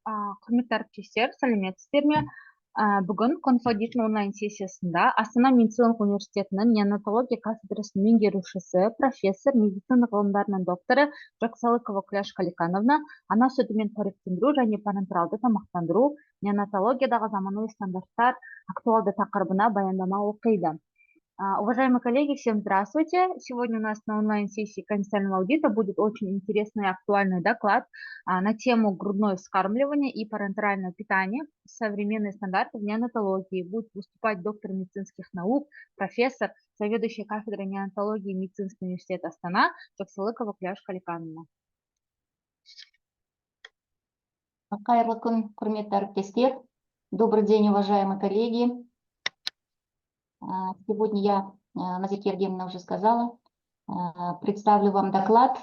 Құрметті әріптестер, сәлеметсіздер ме? Бүгін Конфодиктің онлайн сессиясында Астана медициналық университетінің неонатология кафедрасының меңгерушісі, профессор, медицина ғылымдарының докторы Жаксалыкова Күләш Қаликановна ана сүтімен қоректендіру және парентералды тамақтандыру, неонатологиядағы заманауи стандарттар актуалды тақырыбына баяндама оқиды. Уважаемые коллеги, всем здравствуйте. Сегодня у нас на онлайн-сессии конфиденциального аудита будет очень интересный и актуальный доклад на тему грудное вскармливание и парентеральное питание, современные стандарты в неонатологии. Будет выступать доктор медицинских наук, профессор, заведующий кафедрой неонатологии медицинского университета Астана Жаксалыкова Күләш Қаликановна. Қайырлы күн, құрметті әріптестер. Добрый день, уважаемые коллеги. Сегодня я, Назирке Евгеньевна уже сказала, представлю вам доклад.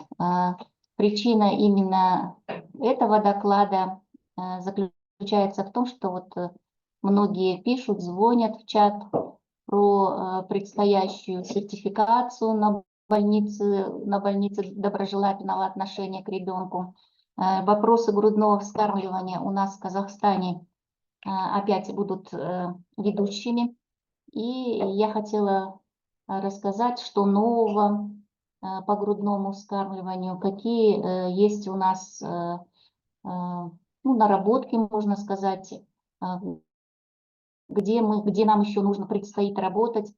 Причина именно этого доклада заключается в том, что вот многие пишут, звонят в чат про предстоящую сертификацию на больнице доброжелательного отношения к ребенку. Вопросы грудного вскармливания у нас в Казахстане опять будут ведущими. И я хотела рассказать, что нового по грудному вскармливанию, какие есть у нас наработки, можно сказать, где нам еще нужно предстоит работать.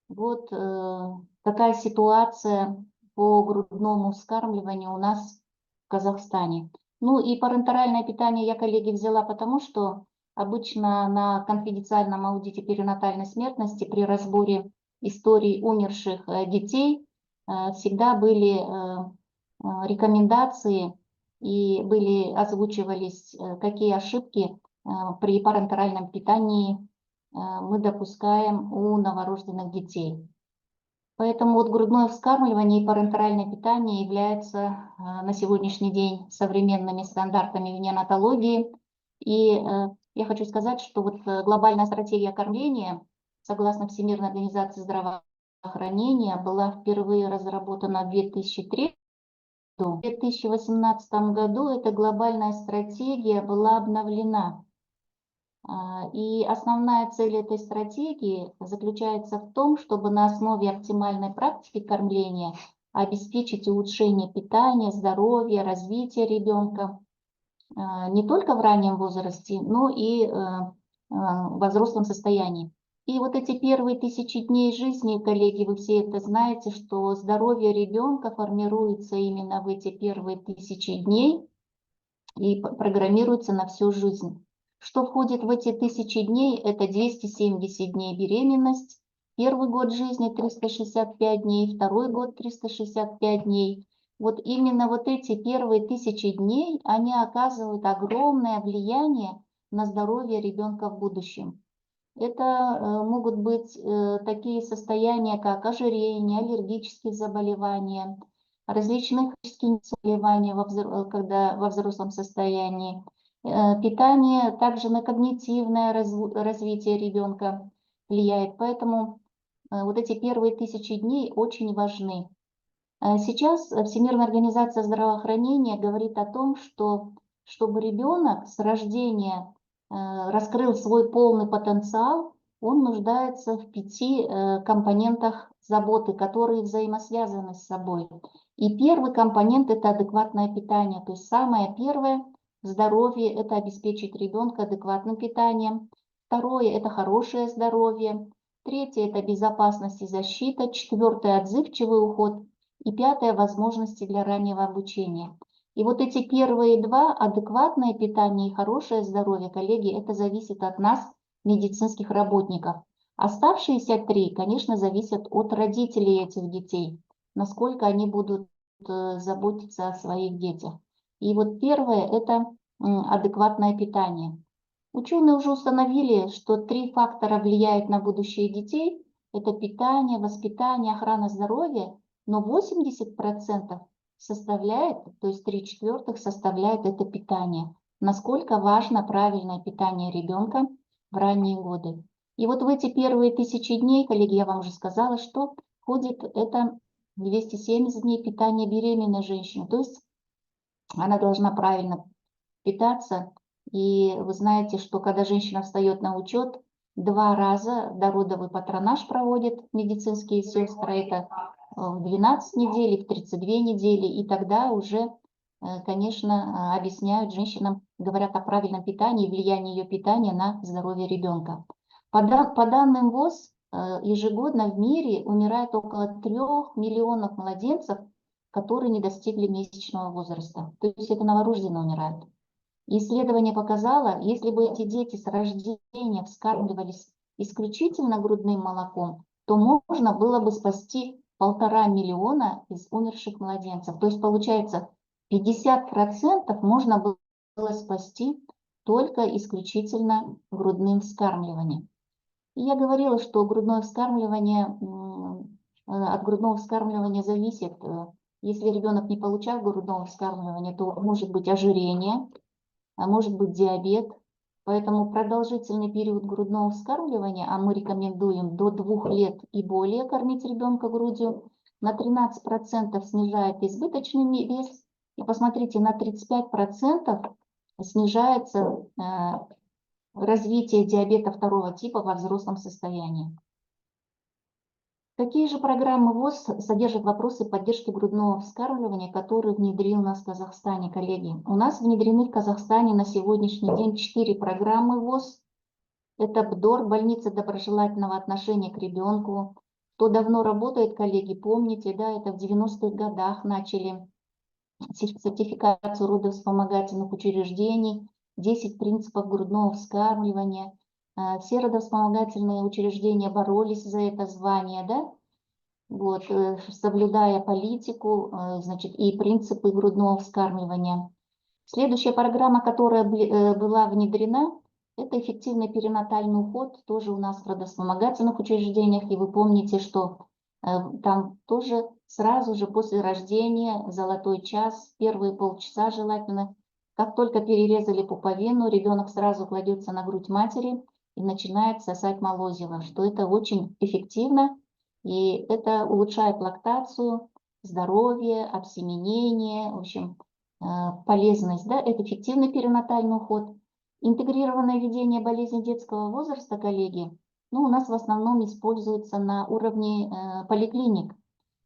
Вот такая ситуация по грудному вскармливанию у нас в Казахстане. Ну и парентеральное питание я, коллеги, взяла потому, что обычно на конфиденциальном аудите перинатальной смертности при разборе историй умерших детей всегда были рекомендации и озвучивались, какие ошибки при парентеральном питании мы допускаем у новорожденных детей. Поэтому вот грудное вскармливание и парентеральное питание являются на сегодняшний день современными стандартами в неонатологии. И я хочу сказать, что вот глобальная стратегия кормления, согласно Всемирной организации здравоохранения, была впервые разработана в 2003 году. В 2018 году эта глобальная стратегия была обновлена. И основная цель этой стратегии заключается в том, чтобы на основе оптимальной практики кормления обеспечить улучшение питания, здоровья, развития ребенка, не только в раннем возрасте, но и во взрослом состоянии. И вот эти первые 1000 дней жизни, коллеги, вы все это знаете, что здоровье ребенка формируется именно в эти первые 1000 дней и программируется на всю жизнь. Что входит в эти 1000 дней? Это 270 дней беременность, первый год жизни 365 дней, второй год 365 дней. Вот именно вот эти первые 1000 дней, они оказывают огромное влияние на здоровье ребенка в будущем. Это могут быть такие состояния, как ожирение, аллергические заболевания, различные хронические заболевания, когда во взрослом состоянии. Питание также на когнитивное развитие ребенка влияет, поэтому вот эти первые 1000 дней очень важны. Сейчас Всемирная организация здравоохранения говорит о том, что чтобы ребенок с рождения раскрыл свой полный потенциал, он нуждается в 5 компонентах заботы, которые взаимосвязаны с собой. И первый компонент – это адекватное питание. То есть самое первое – здоровье – это обеспечить ребенка адекватным питанием. Второе – это хорошее здоровье. Третье – это безопасность и защита. Четвертое – отзывчивый уход. И 5 – возможности для раннего обучения. И вот эти первые 2, адекватное питание и хорошее здоровье, коллеги, это зависит от нас, медицинских работников. Оставшиеся 3, конечно, зависят от родителей этих детей, насколько они будут заботиться о своих детях. И вот первое – это адекватное питание. Ученые уже установили, что 3 фактора влияют на будущее детей. Это питание, воспитание, охрана здоровья. Но 80% составляет, то есть 3/4 составляет это питание. Насколько важно правильное питание ребенка в ранние годы. И вот в эти первые 1000 дней, коллеги, я вам уже сказала, что входит это 270 дней питания беременной женщины. То есть она должна правильно питаться. И вы знаете, что когда женщина встает на учет, 2 раза дородовый патронаж проводят медицинские сестры. Это в 12 недель и в 32 недели. И тогда уже, конечно, объясняют женщинам, говорят о правильном питании и влиянии ее питания на здоровье ребенка. По данным ВОЗ, ежегодно в мире умирает около 3 миллионов младенцев, которые не достигли месячного возраста. То есть это новорожденные умирают. Исследование показало, если бы эти дети с рождения вскармливались исключительно грудным молоком, то можно было бы спасти 1,5 миллиона из умерших младенцев. То есть получается 50% можно было спасти только исключительно грудным вскармливанием. И я говорила, что грудное вскармливание, от грудного вскармливания зависит, если ребенок не получал грудного вскармливания, то может быть ожирение, а может быть диабет. Поэтому продолжительный период грудного вскармливания, а мы рекомендуем до 2 лет и более кормить ребенка грудью, на 13% снижает избыточный вес. И посмотрите, на 35% снижается развитие диабета 2 типа во взрослом состоянии. Какие же программы ВОЗ содержат вопросы поддержки грудного вскармливания, которые внедрил у нас в Казахстане, коллеги? У нас внедрены в Казахстане на сегодняшний день 4 программы ВОЗ. Это БДОР, больница доброжелательного отношения к ребенку. Кто давно работает, коллеги, помните, да, это в 90-х годах начали сертификацию родовспомогательных учреждений, 10 принципов грудного вскармливания. Все родовспомогательные учреждения боролись за это звание, да? Вот, соблюдая политику, значит, и принципы грудного вскармливания. Следующая программа, которая была внедрена, это эффективный перинатальный уход, тоже у нас в родовспомогательных учреждениях. И вы помните, что там тоже сразу же после рождения, золотой час, первые полчаса желательно, как только перерезали пуповину, ребенок сразу кладется на грудь матери и начинает сосать молозиво, что это очень эффективно, и это улучшает лактацию, здоровье, обсеменение, в общем, полезность, да, это эффективный перинатальный уход. Интегрированное ведение болезни детского возраста, коллеги, ну, у нас в основном используется на уровне поликлиник.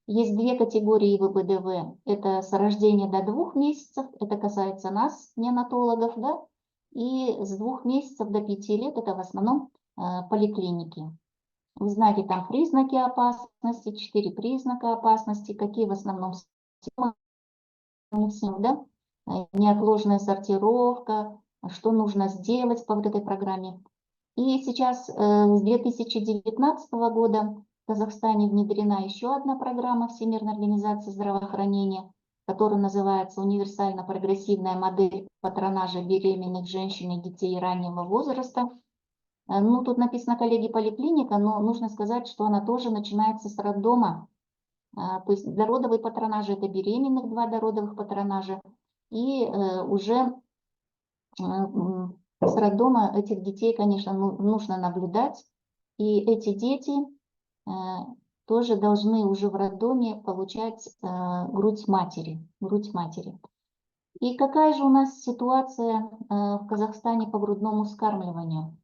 Есть 2 категории ВБДВ. Это с рождения до 2 месяцев, это касается нас, неонатологов, да, и с 2 месяцев до 5 лет это в основном поликлиники. Вы знаете, там признаки опасности, 4 признака опасности, какие в основном симптомы, да? Неотложная сортировка, что нужно сделать по вот этой программе. И сейчас с 2019 года в Казахстане внедрена еще одна программа Всемирной организации здравоохранения, которая называется «Универсально-прогрессивная модель патронажа беременных женщин и детей раннего возраста». Ну, тут написано, коллеги, поликлиника, но нужно сказать, что она тоже начинается с роддома. То есть дородовые патронажи – это беременных 2 дородовых патронажа. И уже с роддома этих детей, конечно, нужно наблюдать. И эти дети тоже должны уже в роддоме получать грудь матери. И какая же у нас ситуация в Казахстане по грудному вскармливанию?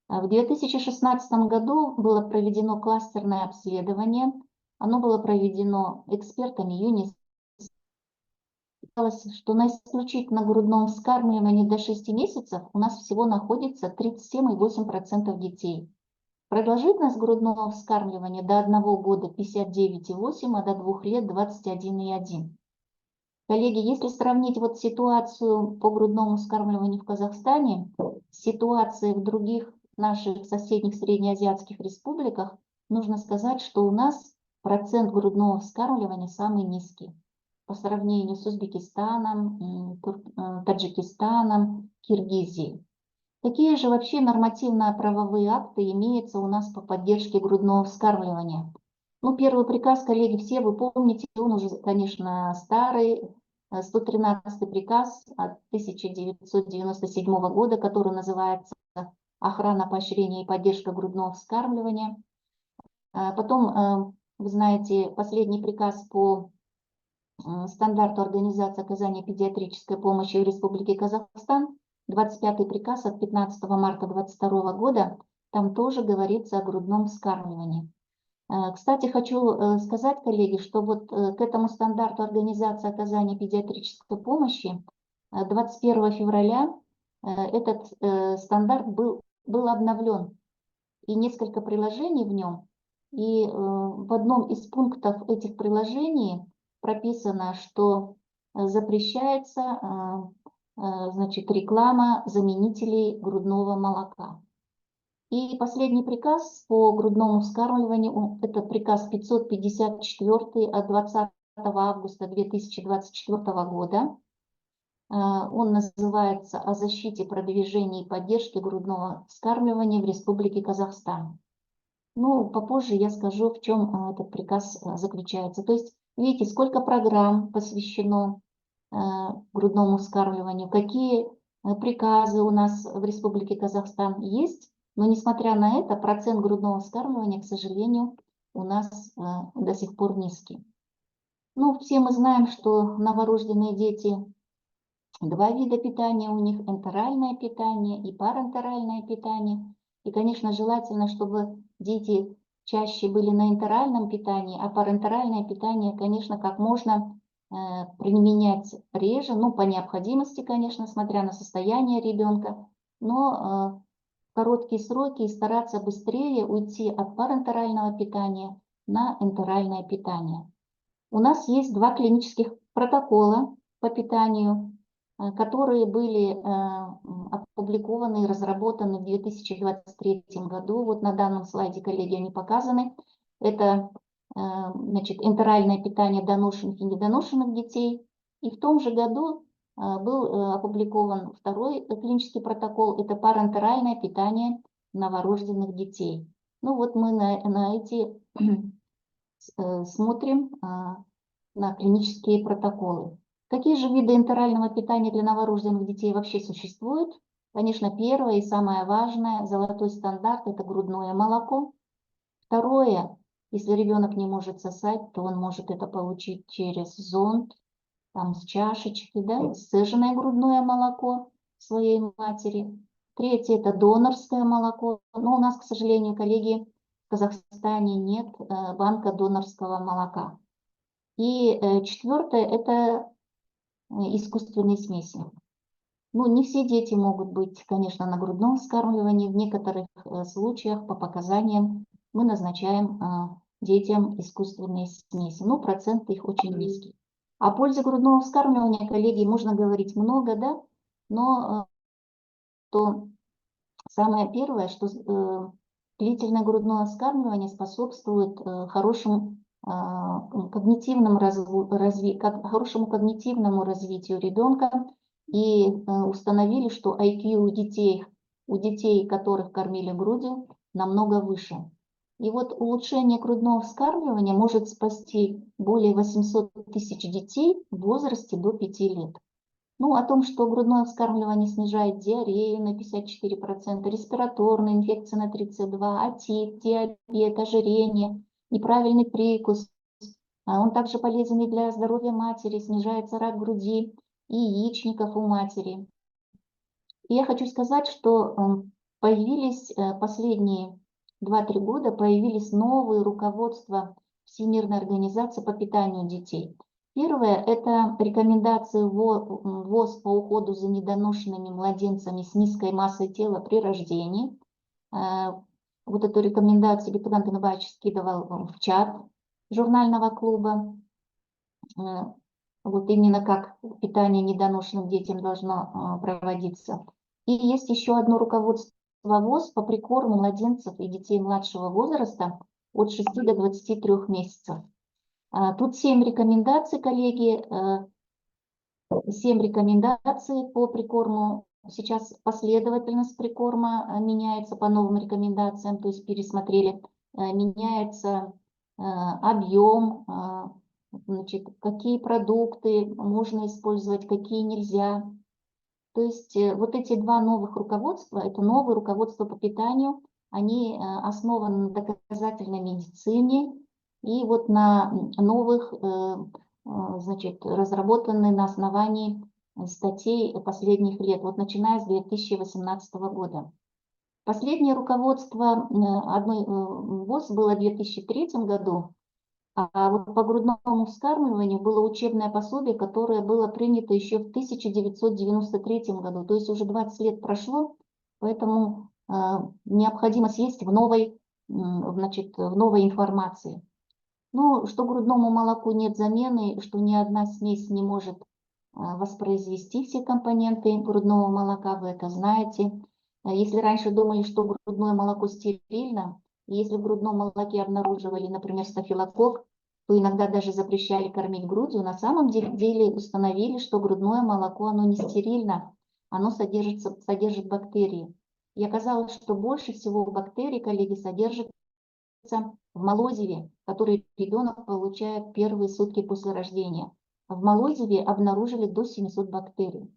В 2016 году было проведено кластерное обследование. Оно было проведено экспертами ЮНИСЕФ. Оказалось, что на исключительно грудном вскармливании до 6 месяцев у нас всего находится 37,8% детей. Продолжительность грудного вскармливания до 1 года 59,8, а до 2 лет 21,1. Коллеги, если сравнить вот ситуацию по грудному вскармливанию в Казахстане с ситуацией в других наших соседних среднеазиатских республиках, нужно сказать, что у нас процент грудного вскармливания самый низкий по сравнению с Узбекистаном, Таджикистаном, Киргизией. Какие же вообще нормативно-правовые акты имеются у нас по поддержке грудного вскармливания? Ну, первый приказ, коллеги, все вы помните, он уже, конечно, старый, 113 приказ от 1997 года, который называется «Охрана, поощрение и поддержка грудного вскармливания». Потом, вы знаете, последний приказ по стандарту организации оказания педиатрической помощи в Республике Казахстан, 25-й приказ от 15 марта 2022 года, там тоже говорится о грудном вскармливании. Кстати, хочу сказать, коллеги, что вот к этому стандарту организации оказания педиатрической помощи 21 февраля этот стандарт был обновлен, и несколько приложений в нем. И в одном из пунктов этих приложений прописано, что запрещается значит, реклама заменителей грудного молока. И последний приказ по грудному вскармливанию, это приказ 554 от 20 августа 2024 года. Он называется «О защите, продвижении и поддержке грудного вскармливания в Республике Казахстан». Ну, попозже я скажу, в чем этот приказ заключается. То есть, видите, сколько программ посвящено грудному вскармливанию, какие приказы у нас в Республике Казахстан есть. Но, несмотря на это, процент грудного вскармливания, к сожалению, у нас до сих пор низкий. Ну, все мы знаем, что новорожденные дети, два вида питания у них: энтеральное питание и парентеральное питание. И, конечно, желательно, чтобы дети чаще были на энтеральном питании, а парентеральное питание, конечно, как можно применять реже, ну, по необходимости, конечно, смотря на состояние ребенка, но короткие сроки и стараться быстрее уйти от парентерального питания на энтеральное питание. У нас есть два клинических протокола по питанию, которые были опубликованы и разработаны в 2023 году. Вот на данном слайде, коллеги, они показаны. Это значит, энтеральное питание доношенных и недоношенных детей. И в том же году был опубликован второй клинический протокол, это парентеральное питание новорожденных детей. Ну вот мы на эти смотрим, на клинические протоколы. Какие же виды энтерального питания для новорожденных детей вообще существуют? Конечно, первое и самое важное, золотой стандарт, это грудное молоко. Второе, если ребенок не может сосать, то он может это получить через зонд, там с чашечки, да, сцеженное грудное молоко своей матери. Третье – это донорское молоко. Но у нас, к сожалению, коллеги, в Казахстане нет банка донорского молока. И четвертое – это искусственные смеси. Ну, не все дети могут быть, конечно, на грудном вскармливании. В некоторых случаях, по показаниям, мы назначаем детям искусственные смеси. Ну, процент их очень низкий. О пользе грудного вскармливания, коллеги, можно говорить много, да, но то самое первое, что длительное грудное вскармливание способствует хорошему когнитивному развитию ребенка. И установили, что IQ у детей, которых кормили грудью, намного выше. И вот улучшение грудного вскармливания может спасти более 800 тысяч детей в возрасте до 5 лет. Ну, о том, что грудное вскармливание снижает диарею на 54%, респираторные инфекции на 32%, отит, диабет, ожирение, неправильный прикус. Он также полезен и для здоровья матери, снижается рак груди и яичников у матери. И я хочу сказать, что появились последние 2-3 года, появились новые руководства Всемирной организации по питанию детей. Первое – это рекомендации ВОЗ по уходу за недоношенными младенцами с низкой массой тела при рождении. Вот эту рекомендацию Бекман Канабаевич скидывал в чат журнального клуба. Вот именно как питание недоношенным детям должно проводиться. И есть еще одно руководство ВОЗ по прикорму младенцев и детей младшего возраста от 6 до 23 месяцев. Тут 7 рекомендаций, коллеги, 7 рекомендаций по прикорму. Сейчас последовательность прикорма меняется по новым рекомендациям, то есть пересмотрели, меняется объем, значит, какие продукты можно использовать, какие нельзя. То есть вот эти два новых руководства, это новые руководства по питанию, они основаны на доказательной медицине и вот на новых значит, разработаны на основании статей последних лет, вот начиная с 2018 года. Последнее руководство одной ВОЗ было в 2003 году, а вот по грудному вскармливанию было учебное пособие, которое было принято еще в 1993 году, то есть уже 20 лет прошло, поэтому необходимость есть в новой, значит, в новой информации. Ну, что грудному молоку нет замены, что ни одна смесь не может воспроизвести все компоненты грудного молока, вы это знаете. Если раньше думали, что грудное молоко стерильно, и если в грудном молоке обнаруживали, например, стафилококк, то иногда даже запрещали кормить грудью, на самом деле установили, что грудное молоко, оно не стерильно, оно содержит бактерии. И оказалось, что больше всего бактерий, коллеги, содержит в молозиве, который ребенок получает первые сутки после рождения. В молозиве обнаружили до 700 бактерий.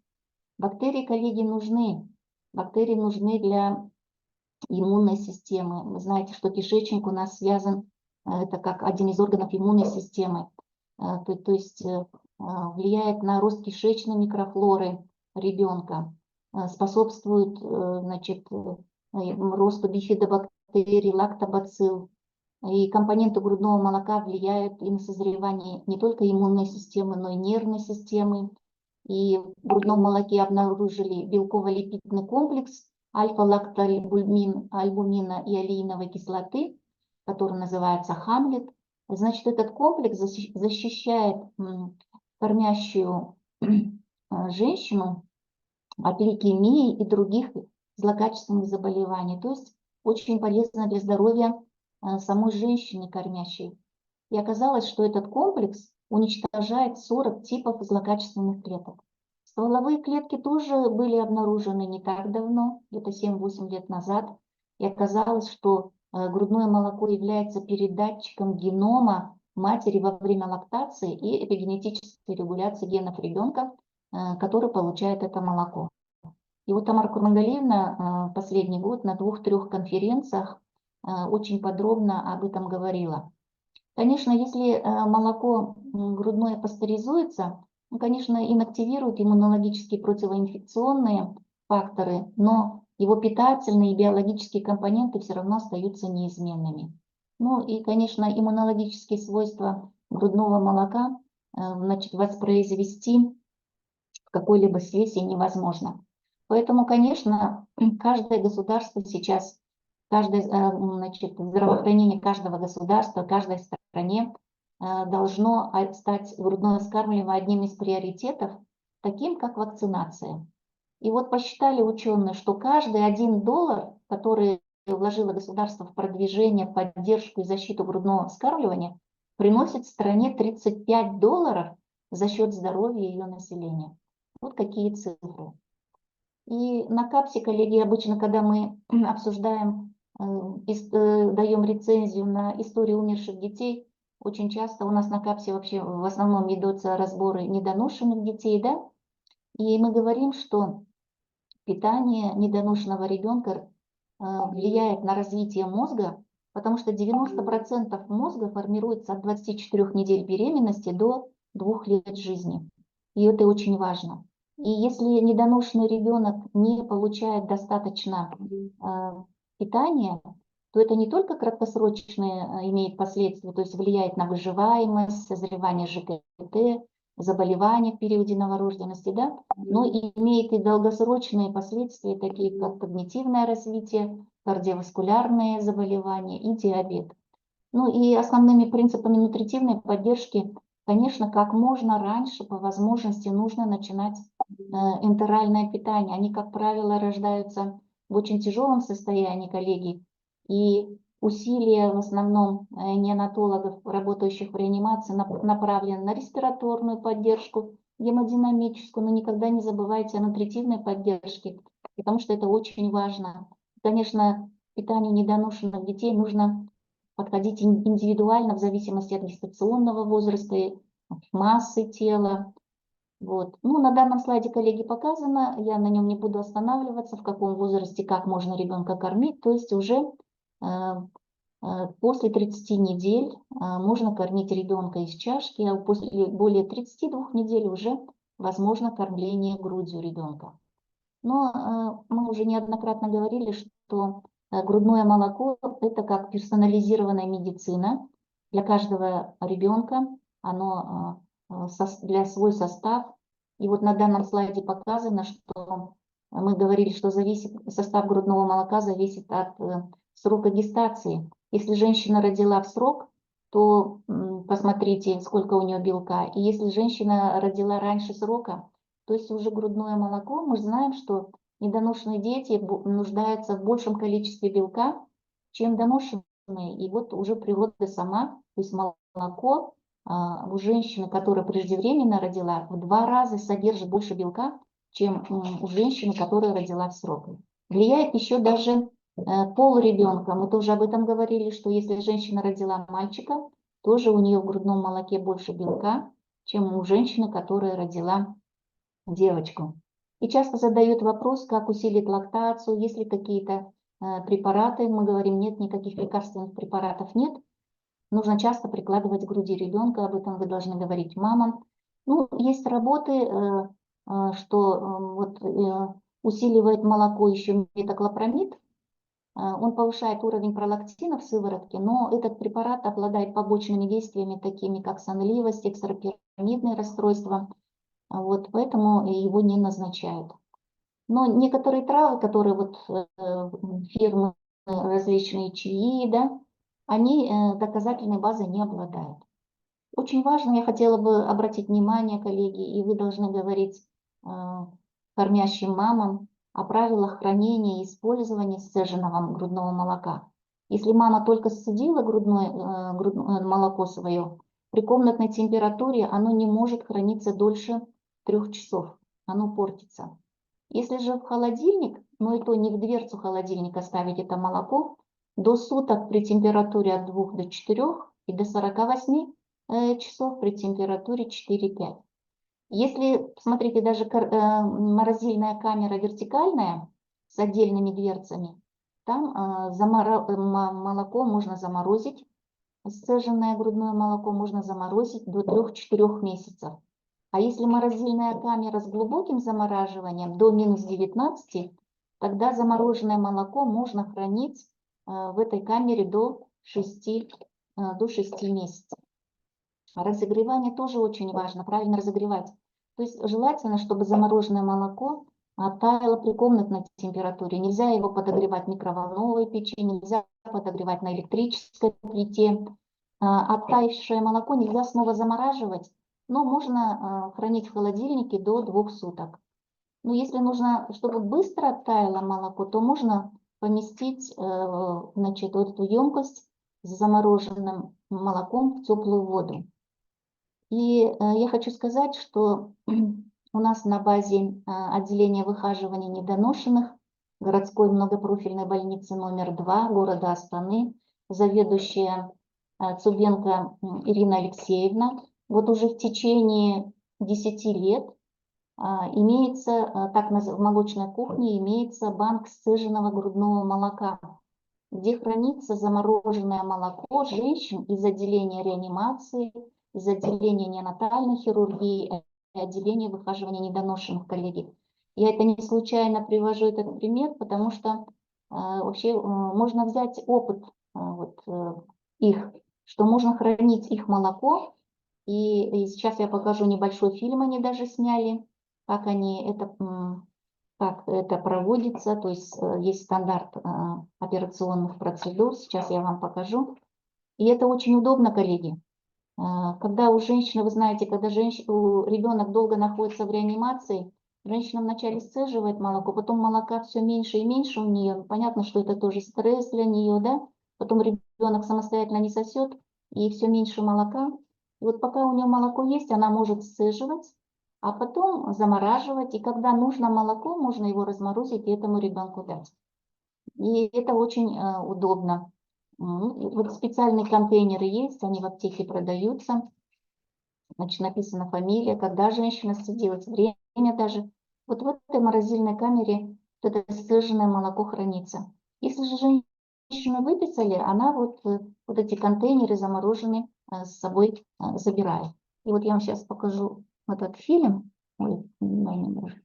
Бактерии, коллеги, нужны. Бактерии нужны для иммунной системы. Вы знаете, что кишечник у нас связан, это как один из органов иммунной системы. То есть влияет на рост кишечной микрофлоры ребенка, способствует, значит, росту бифидобактерий, лактобацилл. И компоненты грудного молока влияют и на созревание не только иммунной системы, но и нервной системы. И в грудном молоке обнаружили белково-липидный комплекс альфа-лактоальбумина и алииновой кислоты, который называется Хамлет. Значит, этот комплекс защищает кормящую женщину от лейкемии и других злокачественных заболеваний. То есть очень полезно для здоровья самой женщины кормящей. И оказалось, что этот комплекс уничтожает 40 типов злокачественных клеток. Стволовые клетки тоже были обнаружены не так давно, где-то 7-8 лет назад. И оказалось, что грудное молоко является передатчиком генома матери во время лактации и эпигенетической регуляции генов ребенка, который получает это молоко. И вот Тамара Курмангалиевна последний год на 2-3 конференциях очень подробно об этом говорила. Конечно, если молоко грудное пастеризуется, ну, конечно, инактивирует иммунологические противоинфекционные факторы, но его питательные и биологические компоненты все равно остаются неизменными. Ну и, конечно, иммунологические свойства грудного молока значит, воспроизвести в какой-либо смеси невозможно. Поэтому, конечно, каждое государство сейчас, значит, здравоохранение каждого государства, каждой стране должно стать грудное вскармливание одним из приоритетов, таким как вакцинация. И вот посчитали ученые, что каждый $1, который вложило государство в продвижение, поддержку и защиту грудного вскармливания, приносит стране $35 за счет здоровья ее населения. Вот какие цифры. И на КАПСе, коллеги, обычно, когда мы обсуждаем, даем рецензию на историю умерших детей, очень часто у нас на КАПСе вообще в основном ведутся разборы недоношенных детей, да? И мы говорим, что питание недоношенного ребенка влияет на развитие мозга, потому что 90% мозга формируется от 24 недель беременности до 2 лет жизни. И это очень важно. И если недоношенный ребенок не получает достаточно питания, то это не только краткосрочные имеет последствия, то есть влияет на выживаемость, созревание ЖКТ, заболевания в периоде новорожденности, да, но и имеет и долгосрочные последствия, такие как когнитивное развитие, кардиоваскулярные заболевания и диабет. Ну и основными принципами нутритивной поддержки, конечно, как можно раньше по возможности нужно начинать энтеральное питание. Они, как правило, рождаются в очень тяжелом состоянии, коллеги, и усилия в основном неонатологов, работающих в реанимации, направлены на респираторную поддержку, гемодинамическую, но никогда не забывайте о нутритивной поддержке, потому что это очень важно. Конечно, питанию недоношенных детей нужно подходить индивидуально в зависимости от гестационного возраста, от массы тела. Вот. Ну, на данном слайде, коллеги, показано, я на нем не буду останавливаться, в каком возрасте, как можно ребенка кормить, то есть уже После 30 недель можно кормить ребенка из чашки, а после более 32 недель уже возможно кормление грудью ребенка. Но мы уже неоднократно говорили, что грудное молоко – это как персонализированная медицина для каждого ребенка. Оно для свой состав. И вот на данном слайде показано, что мы говорили, что состав грудного молока зависит от срока гестации. Если женщина родила в срок, то посмотрите, сколько у нее белка. И если женщина родила раньше срока, то есть уже грудное молоко, мы знаем, что недоношенные дети нуждаются в большем количестве белка, чем доношенные. И вот уже природа сама, то есть молоко у женщины, которая преждевременно родила, в 2 раза содержит больше белка, чем у женщины, которая родила в срок. Влияет еще даже пол ребенка. Мы тоже об этом говорили, что если женщина родила мальчика, тоже у нее в грудном молоке больше белка, чем у женщины, которая родила девочку. И часто задают вопрос, как усилить лактацию, есть ли какие-то препараты. Мы говорим, нет, никаких лекарственных препаратов нет. Нужно часто прикладывать к груди ребенка, об этом вы должны говорить мамам. Ну, есть работы, что усиливает молоко еще метоклопрамид. Он повышает уровень пролактина в сыворотке, но этот препарат обладает побочными действиями, такими как сонливость, экстрапирамидные расстройства. Вот, поэтому его не назначают. Но некоторые травы, которые вот фирмы различные чаи, да, они доказательной базой не обладают. Очень важно, я хотела бы обратить внимание, коллеги, и вы должны говорить кормящим мамам о правилах хранения и использования сцеженного грудного молока. Если мама только сцедила грудное молоко свое, при комнатной температуре оно не может храниться дольше 3 часов, оно портится. Если же в холодильник, но и то не в дверцу холодильника ставить это молоко, до суток при температуре от 2 до 4 и до 48 часов при температуре 4-5. Если, смотрите, даже морозильная камера вертикальная с отдельными дверцами, там молоко можно заморозить, сцеженное грудное молоко можно заморозить до 3-4 месяцев. А если морозильная камера с глубоким замораживанием до -19, тогда замороженное молоко можно хранить в этой камере до 6 месяцев. Разогревание тоже очень важно, правильно разогревать. То есть желательно, чтобы замороженное молоко оттаяло при комнатной температуре. Нельзя его подогревать в микроволновой печи, нельзя подогревать на электрической плите. Оттаившее молоко нельзя снова замораживать, но можно хранить в холодильнике до 2 суток. Но если нужно, чтобы быстро оттаяло молоко, то можно поместить значит, вот эту емкость с замороженным молоком в теплую воду. И я хочу сказать, что у нас на базе отделения выхаживания недоношенных городской многопрофильной больницы номер 2 города Астаны, заведующая Цубенко Ирина Алексеевна, вот уже в течение 10 лет имеется, в молочной кухне имеется банк сцеженного грудного молока, где хранится замороженное молоко женщин из отделения реанимации, из отделения неонатальной хирургии и отделения выхаживания недоношенных, коллеги. Я это не случайно привожу этот пример, потому что вообще можно взять опыт их, что можно хранить их молоко. И сейчас я покажу небольшой фильм, они даже сняли, как это проводится, то есть есть стандарт операционных процедур, сейчас я вам покажу. И это очень удобно, коллеги. Когда у женщины, вы знаете, когда ребенок долго находится в реанимации, женщина вначале сцеживает молоко, потом молока все меньше и меньше у нее. Понятно, что это тоже стресс для нее, да? Потом ребенок самостоятельно не сосет, и все меньше молока. И вот пока у нее молоко есть, она может сцеживать, а потом замораживать. И когда нужно молоко, можно его разморозить и этому ребенку дать. И это очень удобно. Вот специальные контейнеры есть, они в аптеке продаются. Значит, написана фамилия, когда женщина сцедилась, время даже. Вот в этой морозильной камере это сцеженное молоко хранится. Если же женщину выписали, она вот эти контейнеры замороженные с собой забирает. И вот я вам сейчас покажу этот фильм. Ой, немножко.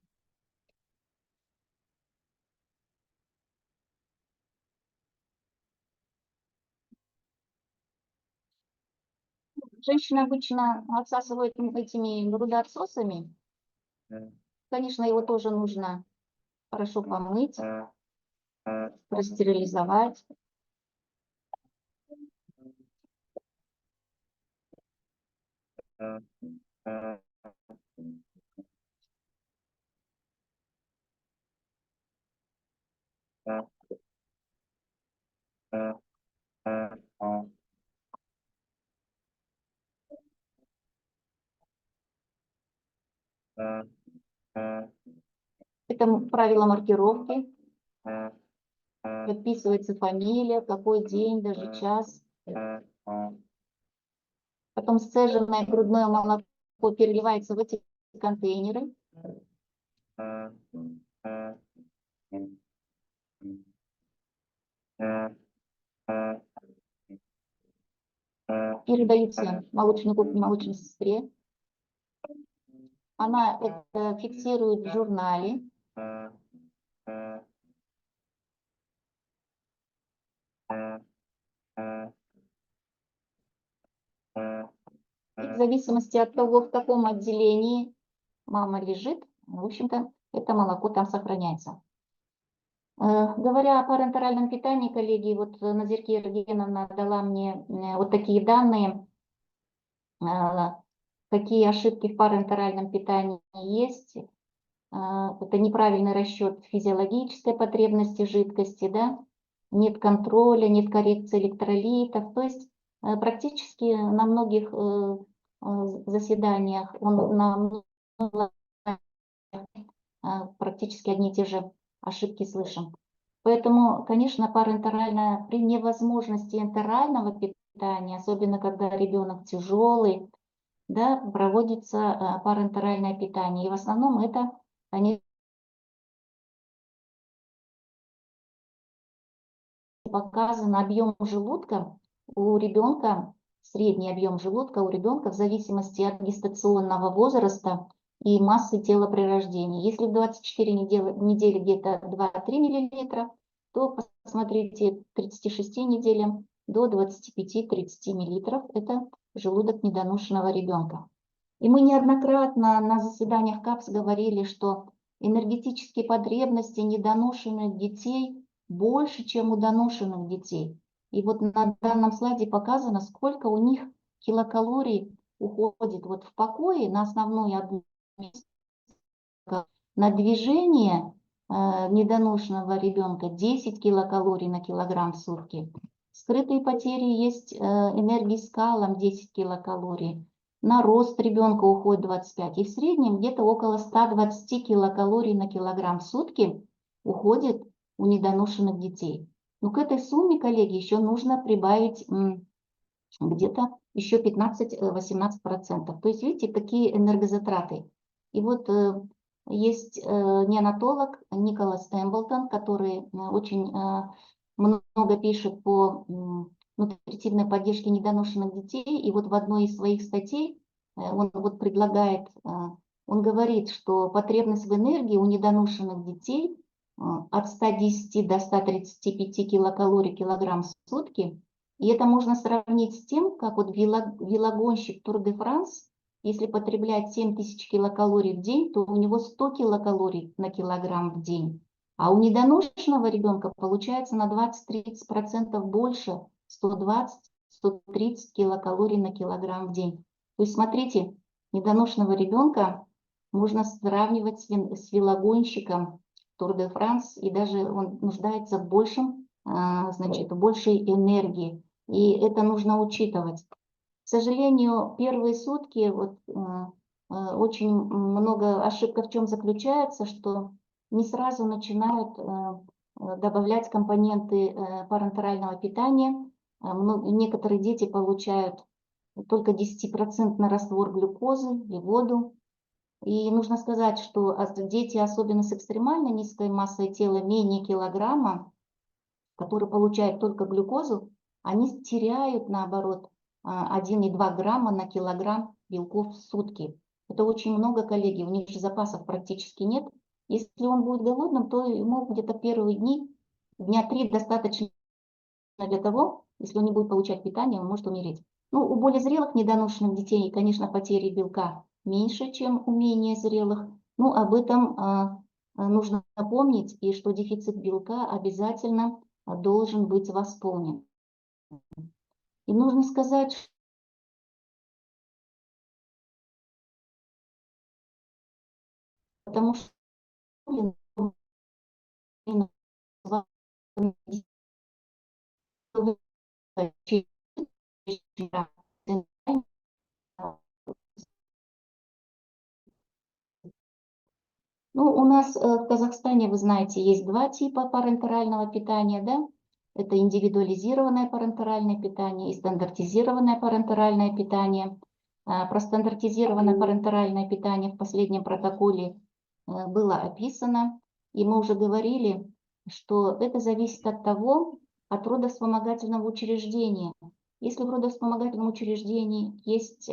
Женщина обычно отсасывает этими грудоотсосами. Конечно, его тоже нужно хорошо помыть, простерилизовать. Это правило маркировки. Подписывается фамилия, какой день, даже час. Потом сцеженное грудное молоко переливается в эти контейнеры. Передаются молочнику, молочной сестре. Она это фиксирует в журнале. И в зависимости от того, в каком отделении мама лежит, в общем-то, это молоко там сохраняется. Говоря о парентеральном питании, коллеги, вот Назирке Евгеньевна дала мне вот такие данные, какие ошибки в парентеральном питании есть. Это неправильный расчет физиологической потребности жидкости, да? Нет контроля, нет коррекции электролитов. То есть практически на многих заседаниях, практически одни и те же ошибки слышим. Поэтому, конечно, парентеральное, при невозможности энтерального питания, особенно когда ребенок тяжелый, да, проводится парентеральное питание. И в основном это они показан объем желудка у ребенка, средний объем желудка у ребенка в зависимости от гестационного возраста и массы тела при рождении. Если в 24 недели где-то 2-3 мл, то посмотрите, к 36 неделям до 25-30 мл – это желудок недоношенного ребенка. И мы неоднократно на заседаниях КАПС говорили, что энергетические потребности недоношенных детей больше, чем у доношенных детей. И вот на данном слайде показано, сколько у них килокалорий уходит вот в покое на основной объем, на движение недоношенного ребенка 10 килокалорий на килограмм в сутки. Скрытые потери есть энергии скалом 10 килокалорий. На рост ребенка уходит 25. И в среднем где-то около 120 килокалорий на килограмм в сутки уходит у недоношенных детей. Но к этой сумме, коллеги, еще нужно прибавить где-то еще 15-18%. То есть, видите, какие энергозатраты. И вот есть неонатолог Николас Эмблтон, который очень много пишет по нутритивной поддержке недоношенных детей. И вот в одной из своих статей он вот предлагает, он говорит, что потребность в энергии у недоношенных детей от 110 до 135 килокалорий килограмм в сутки. И это можно сравнить с тем, как вот велогонщик Тур де Франс, если потреблять 7000 килокалорий в день, то у него 100 килокалорий на килограмм в день. А у недоношенного ребенка получается на 20-30% больше, 120-130 килокалорий на килограмм в день. То есть смотрите, недоношенного ребенка можно сравнивать с велогонщиком Тур де Франс, и даже он нуждается в большей энергии. И это нужно учитывать. К сожалению, первые сутки очень много ошибок в чем заключается, что не сразу начинают добавлять компоненты парентерального питания. Некоторые дети получают только 10% раствор глюкозы и воду. И нужно сказать, что дети, особенно с экстремально низкой массой тела, менее килограмма, которые получают только глюкозу, они теряют, наоборот, 1,2 грамма на килограмм белков в сутки. Это очень много, коллеги, у них же запасов практически нет. Если он будет голодным, то ему где-то первые дня 3 достаточно для того, если он не будет получать питание, он может умереть. Ну, у более зрелых недоношенных детей, конечно, потери белка меньше, чем у менее зрелых. Ну, об этом нужно помнить, и что дефицит белка обязательно должен быть восполнен. И нужно сказать, потому что ну, у нас в Казахстане, вы знаете, есть два типа парентерального питания, да? Это индивидуализированное парентеральное питание и стандартизированное парентеральное питание. Про стандартизированное парентеральное питание в последнем протоколе было описано, и мы уже говорили, что это зависит от того, от родовспомогательного учреждения. Если в родовспомогательном учреждении есть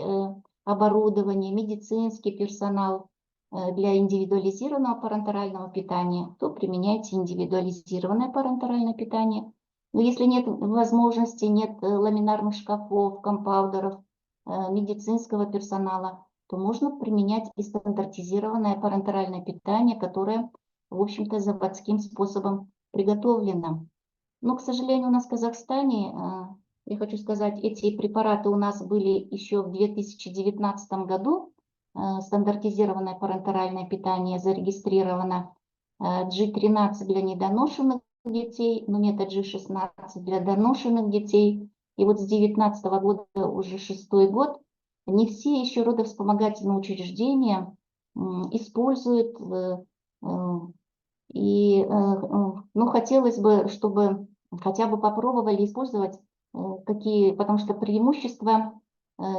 оборудование, медицинский персонал для индивидуализированного парентерального питания, то применяйте индивидуализированное парентеральное питание. Но если нет возможности, нет ламинарных шкафов, компаудеров, медицинского персонала, то можно применять и стандартизированное парентеральное питание, которое, в общем-то, заводским способом приготовлено. Но, к сожалению, у нас в Казахстане, я хочу сказать, эти препараты у нас были еще в 2019 году. Стандартизированное парентеральное питание зарегистрировано G13 для недоношенных детей, но метод G16 для доношенных детей. И вот с 2019 года, уже 6-й год, не все еще родовспомогательные учреждения используют. И ну, хотелось бы, чтобы хотя бы попробовали использовать такие, потому что преимущества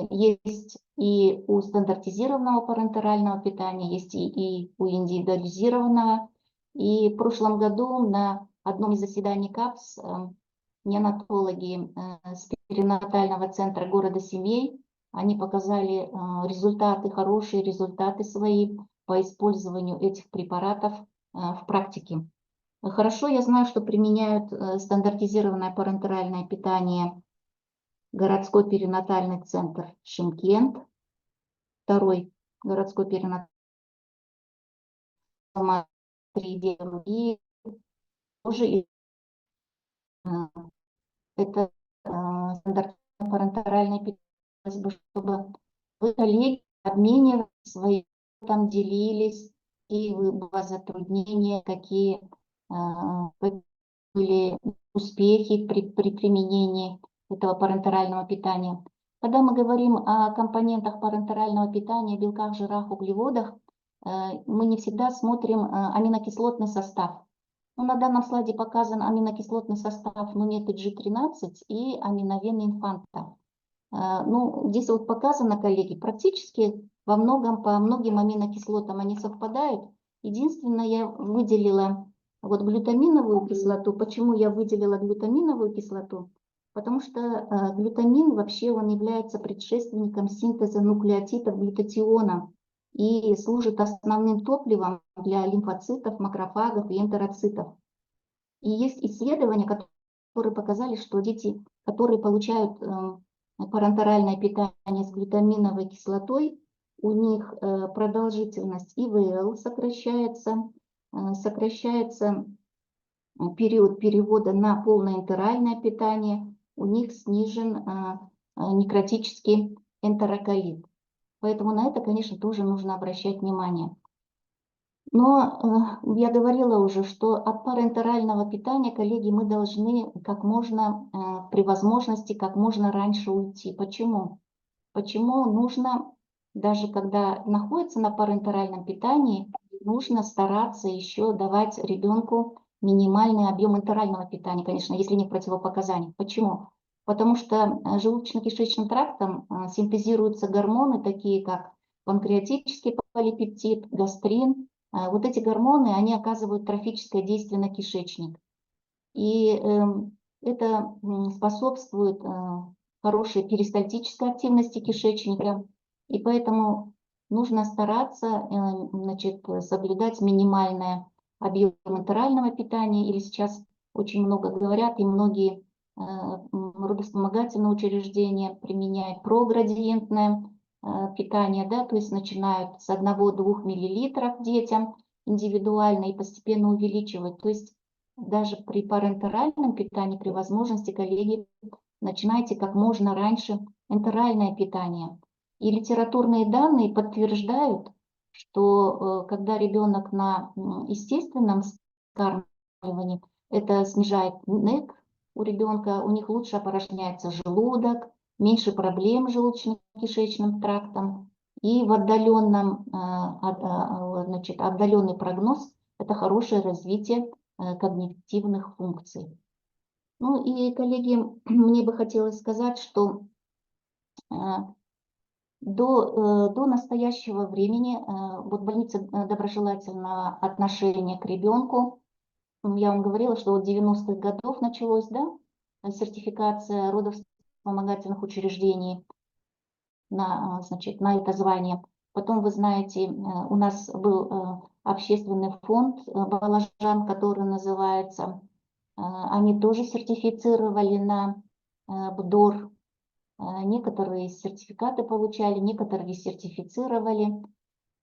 есть и у стандартизированного парентерального питания, есть и у индивидуализированного. И в прошлом году на одном из заседаний КАПС неонатологи с перинатального центра города Семей, они показали результаты, хорошие результаты свои по использованию этих препаратов в практике. Хорошо, я знаю, что применяют стандартизированное парентеральное питание городской перинатальный центр Шымкент, второй городской перинатальный центр, и тоже это стандартизированное парентеральное питание, чтобы вы, коллеги, обменивались свои, там делились, и было затруднения, какие были успехи при применении этого парентерального питания. Когда мы говорим о компонентах парентерального питания, белках, жирах, углеводах, мы не всегда смотрим аминокислотный состав. Ну, на данном слайде показан аминокислотный состав Нунеты G13 и аминовены инфанта. Ну, здесь вот показано, коллеги, практически во многом по многим аминокислотам они совпадают. Единственное, я выделила вот глютаминовую кислоту. Почему я выделила глютаминовую кислоту? Потому что глютамин вообще он является предшественником синтеза нуклеотидов глютатиона и служит основным топливом для лимфоцитов, макрофагов и энтероцитов. И есть исследования, которые показали, что дети, которые получают парентеральное питание с глютаминовой кислотой, у них продолжительность ИВЛ сокращается, сокращается период перевода на полноэнтеральное питание, у них снижен некротический энтероколит. Поэтому на это, конечно, тоже нужно обращать внимание. Но я говорила уже, что от парентерального питания, коллеги, мы должны как можно, при возможности, как можно раньше уйти. Почему? Почему нужно, даже когда находится на парентеральном питании, нужно стараться еще давать ребенку минимальный объем энтерального питания, конечно, если нет противопоказаний. Почему? Потому что желудочно-кишечным трактом синтезируются гормоны, такие как панкреатический полипептид, гастрин. Вот эти гормоны, они оказывают трофическое действие на кишечник. И это способствует хорошей перистальтической активности кишечника. И поэтому нужно стараться значит, соблюдать минимальный объем энтерального питания. Или сейчас очень много говорят, и многие родовспомогательные учреждения применяют проградиентное питание, да, то есть начинают с 1-2 мл детям индивидуально и постепенно увеличивать. То есть даже при парентеральном питании, при возможности, коллеги, начинайте как можно раньше энтеральное питание. И литературные данные подтверждают, что когда ребенок на естественном вскармливании, это снижает НЭК у ребенка, у них лучше опорожняется желудок, меньше проблем с желудочно-кишечным трактом. И в отдаленном, значит, отдаленный прогноз – это хорошее развитие когнитивных функций. Ну и, коллеги, мне бы хотелось сказать, что до настоящего времени вот больница доброжелательного отношения к ребенку, я вам говорила, что от 90-х годов началось, да, сертификация родовспомогательных учреждений значит, на это звание. Потом, вы знаете, у нас был общественный фонд «Балажан», который называется. Они тоже сертифицировали на БДОР. Некоторые сертификаты получали, некоторые сертифицировали.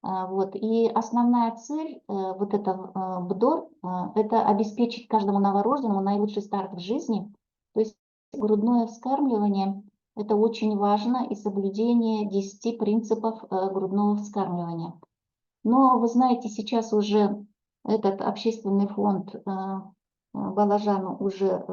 Вот. И основная цель вот этого БДОР – это обеспечить каждому новорожденному наилучший старт в жизни. То есть грудное вскармливание – это очень важно, и соблюдение 10 принципов грудного вскармливания. Но вы знаете, сейчас уже этот общественный фонд Балажану уже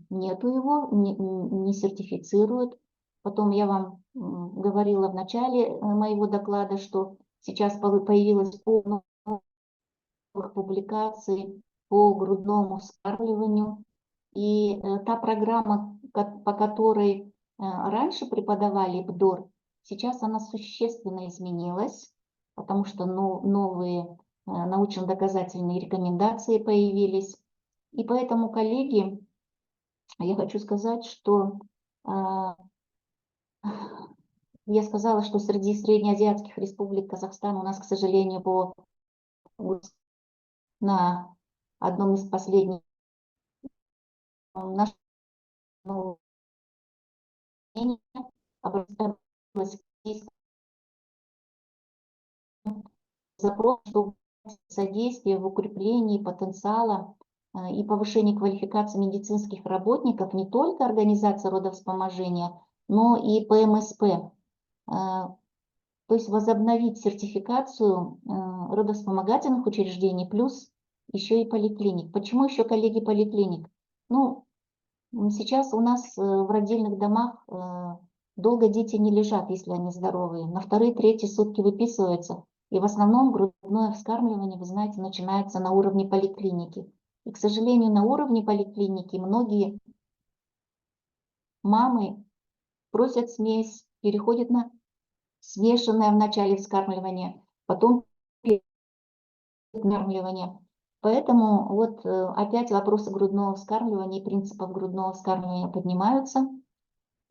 нету его, не сертифицируют. Потом я вам говорила в начале моего доклада, что сейчас появилось полно новых публикаций по грудному вскармливанию. И та программа, по которой раньше преподавали БДОР, сейчас она существенно изменилась, потому что новые научно-доказательные рекомендации появились. И поэтому, коллеги, я хочу сказать, что я сказала, что среди среднеазиатских республик Казахстан у нас, к сожалению, было на одном из последних наших обратилась запрос, что содействие в укреплении потенциала и повышении квалификации медицинских работников не только организация родовспоможения, но и ПМСП. То есть возобновить сертификацию родовспомогательных учреждений плюс еще и поликлиник. Почему еще, коллеги, поликлиник? Ну, сейчас у нас в родильных домах долго дети не лежат, если они здоровые. На 2-3 сутки выписываются. И в основном грудное вскармливание, вы знаете, начинается на уровне поликлиники. И, к сожалению, на уровне поликлиники многие мамы просят смесь, переходят на смешанное в начале вскармливания, потом вскармливание. Поэтому вот опять вопросы грудного вскармливания и принципов грудного вскармливания поднимаются.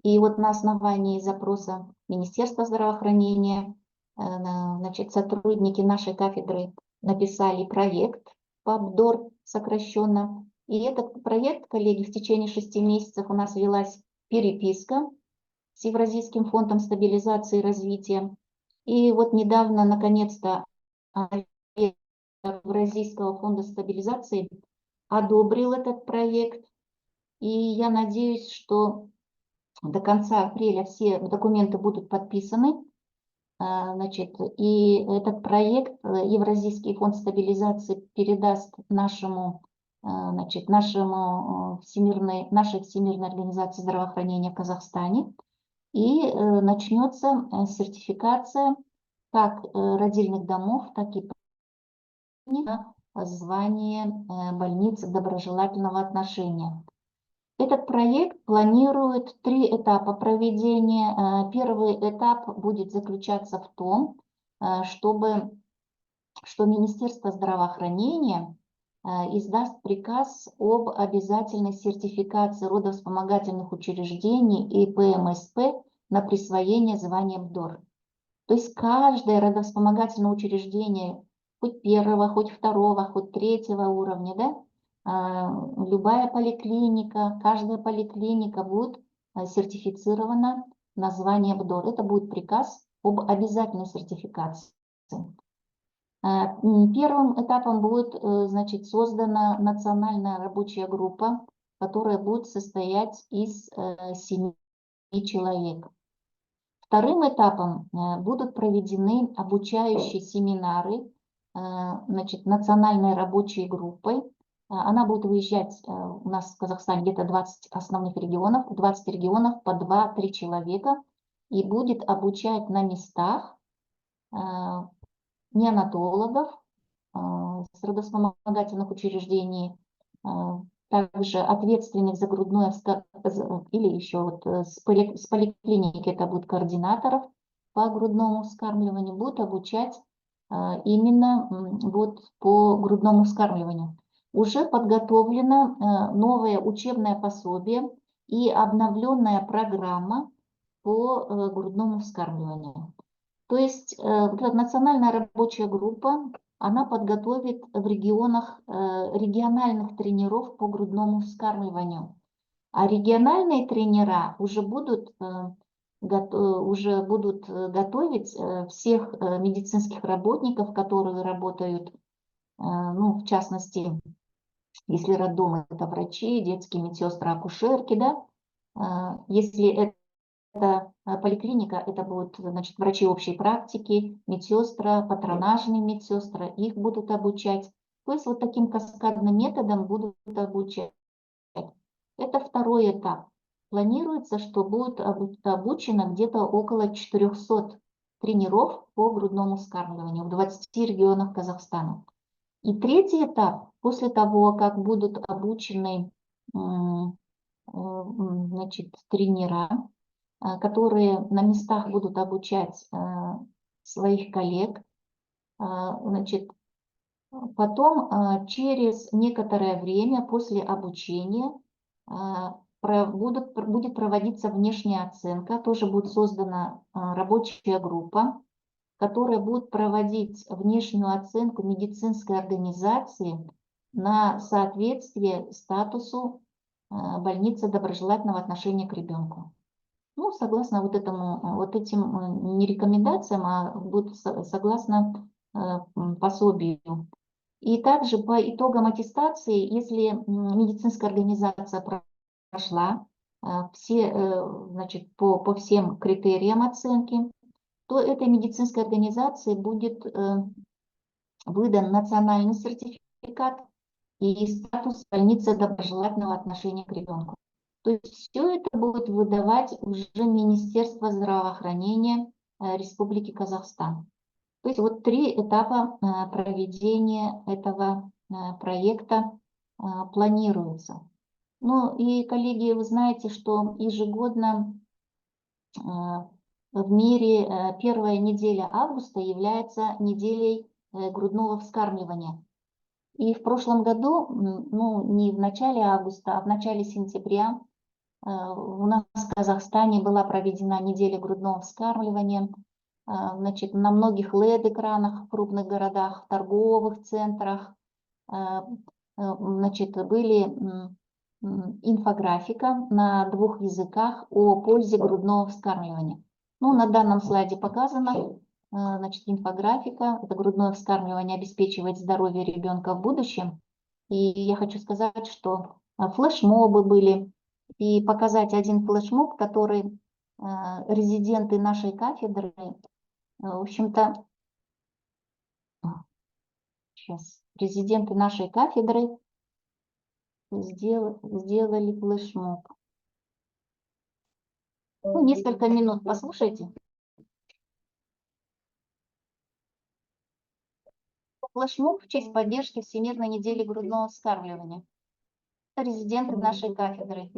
И вот на основании запроса Министерства здравоохранения, значит, сотрудники нашей кафедры написали проект по БДОР сокращенно. И этот проект, коллеги, в течение 6 месяцев у нас велась переписка с Евразийским фондом стабилизации и развития. И вот недавно, наконец-то, Евразийского фонда стабилизации одобрил этот проект. И я надеюсь, что до конца апреля все документы будут подписаны. Значит, и этот проект Евразийский фонд стабилизации передаст нашей Всемирной организации здравоохранения в Казахстане. И начнется сертификация как родильных домов, так и звание больницы доброжелательного отношения. Этот проект планирует 3 этапа проведения. Первый этап будет заключаться в том, что Министерство здравоохранения издаст приказ об обязательной сертификации родовспомогательных учреждений и ПМСП на присвоение звания БДОР. То есть каждое родовспомогательное учреждение, хоть первого, хоть второго, хоть третьего уровня, да, любая поликлиника, каждая поликлиника будет сертифицирована на звание БДОР. Это будет приказ об обязательной сертификации. Первым этапом будет, значит, создана национальная рабочая группа, которая будет состоять из 7 человек. Вторым этапом будут проведены обучающие семинары, значит, национальной рабочей группой. Она будет выезжать, у нас в Казахстане где-то 20 основных регионов, 20 регионов по 2-3 человека, и будет обучать на местах неонатологов с родовспомогательных учреждений, также ответственных за грудное или еще вот с поликлиники, это будут координаторов по грудному вскармливанию, будут обучать именно вот по грудному вскармливанию. Уже подготовлено новое учебное пособие и обновленная программа по грудному вскармливанию. То есть вот эта национальная рабочая группа, она подготовит в регионах региональных тренеров по грудному вскармливанию. А региональные тренера уже будут готовить всех медицинских работников, которые работают, ну, в частности, если роддом, это врачи, детские медсестры, акушерки, да, если это поликлиника, это будут, значит, врачи общей практики, медсестры, патронажные медсестры, их будут обучать. То есть вот таким каскадным методом будут обучать. Это второй этап. Планируется, что будет обучено где-то около 400 тренеров по грудному вскармливанию в 20 регионах Казахстана. И третий этап, после того, как будут обучены, значит, тренера, которые на местах будут обучать своих коллег, значит, потом через некоторое время после обучения будет проводиться внешняя оценка, тоже будет создана рабочая группа, которая будет проводить внешнюю оценку медицинской организации на соответствие статусу больницы доброжелательного отношения к ребенку. Ну, согласно вот этим не рекомендациям, а будут согласно пособию. И также по итогам аттестации, если медицинская организация прошла значит, по всем критериям оценки, то этой медицинской организации будет выдан национальный сертификат и статус больницы доброжелательного отношения к ребенку. То есть все это будет выдавать уже Министерство здравоохранения Республики Казахстан. То есть вот 3 этапа проведения этого проекта планируется. Ну и, коллеги, вы знаете, что ежегодно в мире первая неделя августа является неделей грудного вскармливания. И в прошлом году, ну не в начале августа, а в начале сентября у нас в Казахстане была проведена неделя грудного вскармливания. Значит, на многих LED-экранах в крупных городах, в торговых центрах, значит, были инфографика на 2 языках о пользе грудного вскармливания. Ну, на данном слайде показана, значит, инфографика. Это грудное вскармливание обеспечивает здоровье ребенка в будущем. И я хочу сказать, что флешмобы были. И показать один флешмоб, который резиденты нашей кафедры, в общем-то, сейчас, резиденты нашей кафедры сделали флешмоб. Ну, несколько минут послушайте. Флешмоб в честь поддержки Всемирной недели грудного вскармливания. Это резиденты нашей кафедры.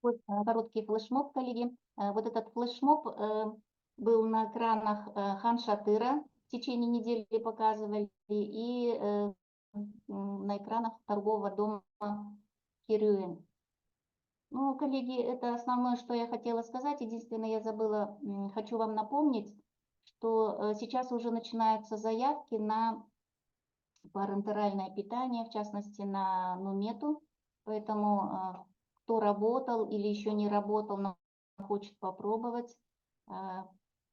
такой короткий флешмоб, коллеги. Вот этот флешмоб был на экранах Хан Шатыра, в течение недели показывали, и на экранах торгового дома Кирюин. Ну, коллеги, это основное, что я хотела сказать. Единственное, я забыла, хочу вам напомнить, что сейчас уже начинаются заявки на парентеральное питание, в частности на Нумету. Поэтому кто работал или еще не работал, но хочет попробовать,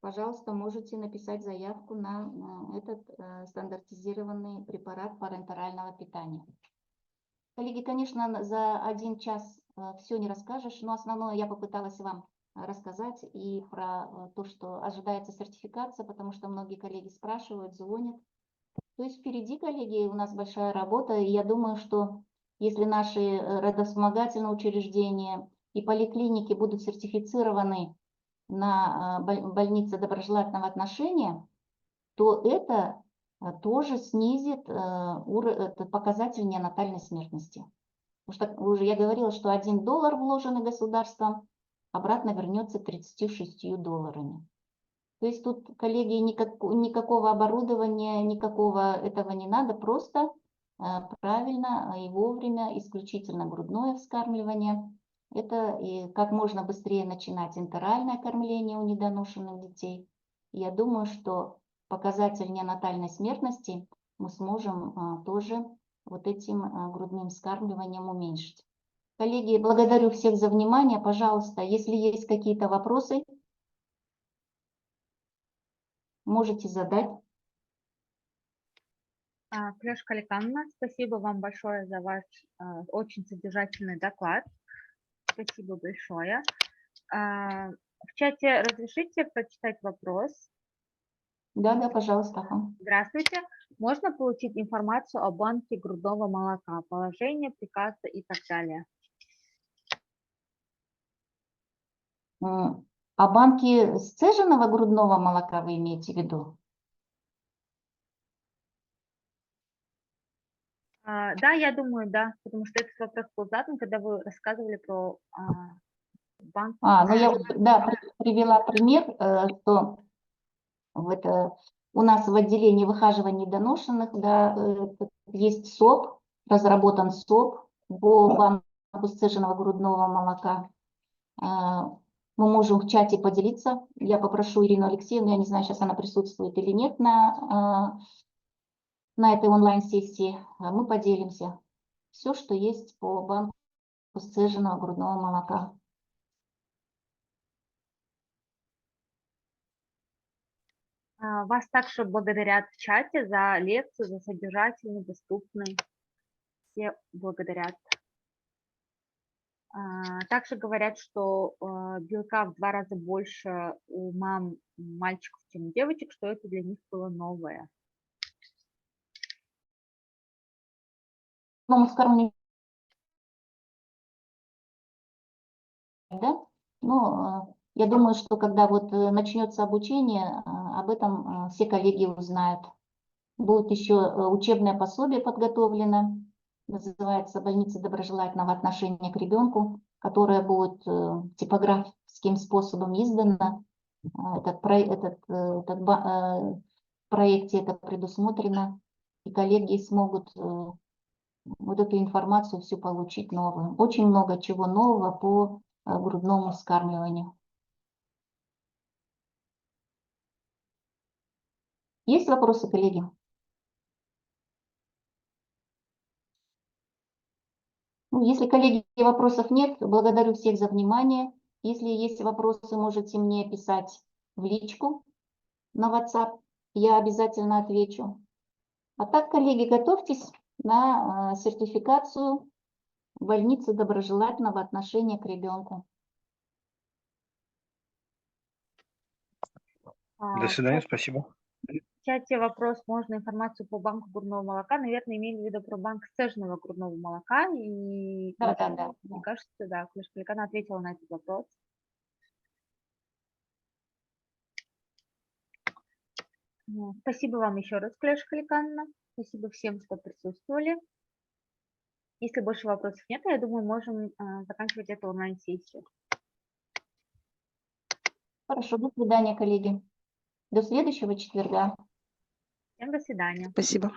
пожалуйста, можете написать заявку на этот стандартизированный препарат парентерального питания. Коллеги, конечно, за 1 час все не расскажешь, но основное я попыталась вам рассказать и про то, что ожидается сертификация, потому что многие коллеги спрашивают, звонят. То есть впереди, коллеги, у нас большая работа, и я думаю, что если наши родовспомогательные учреждения и поликлиники будут сертифицированы на больнице доброжелательного отношения, то это тоже снизит показатель неонатальной смертности. Потому что уже я говорила, что $1 вложенный государством обратно вернется $36. То есть тут, коллеги, никакого оборудования, никакого этого не надо, просто правильно и вовремя, исключительно грудное вскармливание. Это и как можно быстрее начинать энтеральное кормление у недоношенных детей. Я думаю, что показатель неонатальной смертности мы сможем тоже вот этим грудным вскармливанием уменьшить. Коллеги, благодарю всех за внимание. Пожалуйста, если есть какие-то вопросы, можете задать. Клешка Александровна, спасибо вам большое за ваш очень содержательный доклад. Спасибо большое. В чате разрешите прочитать вопрос? Да, пожалуйста. Здравствуйте. Можно получить информацию о банке грудного молока, положение, приказы и так далее? А банки сцеженного грудного молока вы имеете в виду? Да, я думаю, да, потому что этот вопрос был задан, когда вы рассказывали про банк. Ну я вот, да, привела пример, что у нас в отделении выхаживания недоношенных, да, есть СОП, разработан СОП по банку сцеженного грудного молока. Мы можем в чате поделиться. Я попрошу Ирину Алексеевну, я не знаю, сейчас она присутствует или нет на этой онлайн-сессии. Мы поделимся. Все, что есть по банку сцеженного грудного молока. Вас также благодарят в чате за лекцию, за содержательный, доступный. Все благодарят. Также говорят, что белка в 2 раза больше у мам мальчиков, чем у девочек, что это для них было новое. Да? Но я думаю, что когда вот начнется обучение, об этом все коллеги узнают. Будет еще учебное пособие подготовлено, называется «Больница доброжелательного отношения к ребенку», которое будет типографским способом издано. В проекте это предусмотрено, и коллеги смогут вот эту информацию всю получить новую. Очень много чего нового по грудному вскармливанию. Есть вопросы, коллеги? Ну, если, коллеги, вопросов нет, благодарю всех за внимание. Если есть вопросы, можете мне писать в личку на WhatsApp. Я обязательно отвечу. А так, коллеги, готовьтесь на сертификацию больницы доброжелательного отношения к ребенку. До свидания, спасибо. В чате вопрос, можно информацию по банку грудного молока? Наверное, имели в виду про банк сцеженного грудного молока. И Да. мне кажется, да, Клешка Александровна ответила на этот вопрос. Спасибо вам еще раз, Клешка Александровна. Спасибо всем, что присутствовали. Если больше вопросов нет, я думаю, можем заканчивать эту онлайн-сессию. Хорошо, до свидания, коллеги. До следующего четверга. Всем до свидания. Спасибо.